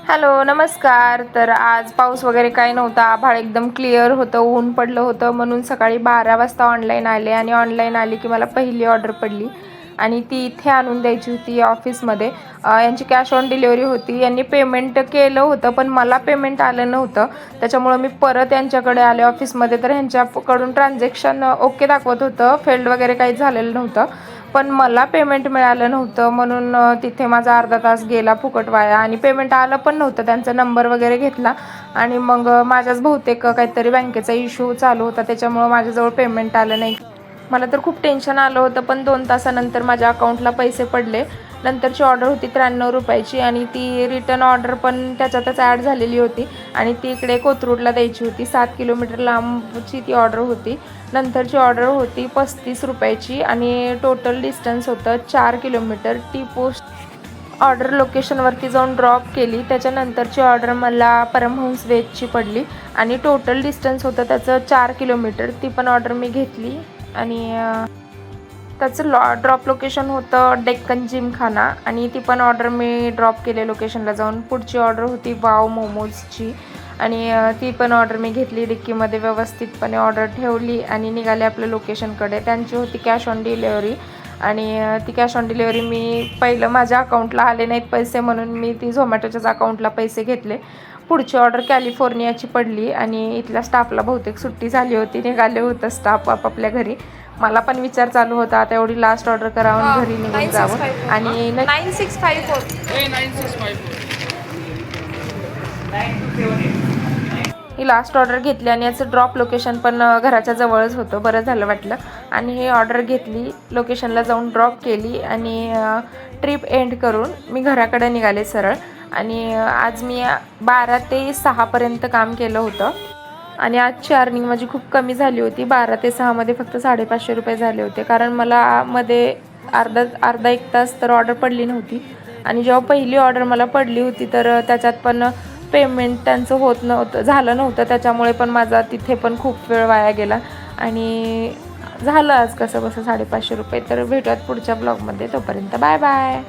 Hello नमस्कार. तर आज पाऊस वगैरे काही नव्हता, आभाळ एकदम क्लिअर होतं, ऊन पडलं होतं, म्हणून सकाळी 12 वाजता ऑनलाईन आले आणि ऑनलाईन आली की मला पहिली ऑर्डर पडली आणि ती इथे आणून द्यायची होती ऑफिसमध्ये. यांची कॅश ऑन डिलिव्हरी होती. यांनी पेमेंट केलं होतं पण मला पेमेंट आलं नव्हतं, त्याच्यामुळं मी परत यांच्याकडे आले ऑफिसमध्ये. तर ह्यांच्याकडून ट्रान्झॅक्शन ओके दाखवत होतं, फेल्ड वगैरे काही झालेलं नव्हतं, पण मला पेमेंट मिळालं नव्हतं, म्हणून तिथे माझा अर्धा तास गेला फुकट वाया आणि पेमेंट आलं पण नव्हतं. त्यांचा नंबर वगैरे घेतला आणि मग माझ्याच बहुतेक काहीतरी बँकेचा इश्यू चालू होता, त्याच्यामुळं माझ्याजवळ पेमेंट आलं नाही. मला तर खूप टेन्शन आलं होतं, पण 2 तासानंतर माझ्या अकाउंटला पैसे पडले. नंतरची ऑर्डर होती 93 रुपयाची आणि ती रिटर्न ऑर्डर पण त्याच्यातच ॲड झालेली होती आणि ती इकडे कोथरूडला द्यायची होती. 7 किलोमीटर लांबची ती ऑर्डर होती. नंतरची ऑर्डर होती 35 रुपयाची आणि टोटल डिस्टन्स होतं 4 किलोमीटर. ती पोस्ट ऑर्डर लोकेशनवरती जाऊन ड्रॉप केली. त्याच्यानंतरची ऑर्डर मला परमहंस वेजची पडली आणि टोटल डिस्टन्स होतं त्याचं 4 किलोमीटर. ती पण ऑर्डर मी घेतली आणि त्याचं ड्रॉप लोकेशन होतं डेक्कन जिमखाना आणि ती पण ऑर्डर मी ड्रॉप केले लोकेशनला जाऊन. पुढची ऑर्डर होती वाव मोमोजची आणि ती पण ऑर्डर मी घेतली. डिक्कीमध्ये व्यवस्थितपणे ऑर्डर ठेवली आणि निघाले आपल्या लोकेशनकडे. त्यांची होती कॅश ऑन डिलेवरी आणि ती कॅश ऑन डिलेवरी मी पहिलं माझ्या अकाउंटला आले नाहीत पैसे म्हणून मी ती झोमॅटोच्याच अकाउंटला पैसे घेतले. पुढची ऑर्डर कॅलिफोर्नियाची पडली आणि इथल्या स्टाफला बहुतेक सुट्टी झाली होती, निघाले होतं स्टाफ आपापल्या घरी. मला पण विचार चालू होता आता एवढी लास्ट ऑर्डर करावून घरी निघून जावं आणि 9654 ही लास्ट ऑर्डर घेतली आणि याचं ड्रॉप लोकेशन पण घराच्या जवळच होतं, बरं झालं वाटलं. आणि ही ऑर्डर घेतली, लोकेशनला जाऊन ड्रॉप केली आणि ट्रिप एंड करून मी घराकडे निघाले सरळ. आणि आज मी 12 ते 6पर्यंत काम केलं होतं आणि आजची अर्निंग माझी खूप कमी झाली होती. 12 ते 6मध्ये फक्त 550 रुपये झाले होते, कारण मला मध्ये अर्धा एक तास तर ऑर्डर पडली नव्हती आणि जेव्हा पहिली ऑर्डर मला पडली होती तर त्याच्यात पण पेमेंट त्यांचं झालं नव्हतं, त्याच्यामुळे पण माझा तिथे पण खूप वेळ वाया गेला आणि झालं आज कसं बसं 550 रुपये. तर भेटूयात पुढच्या ब्लॉगमध्ये, तोपर्यंत बाय बाय.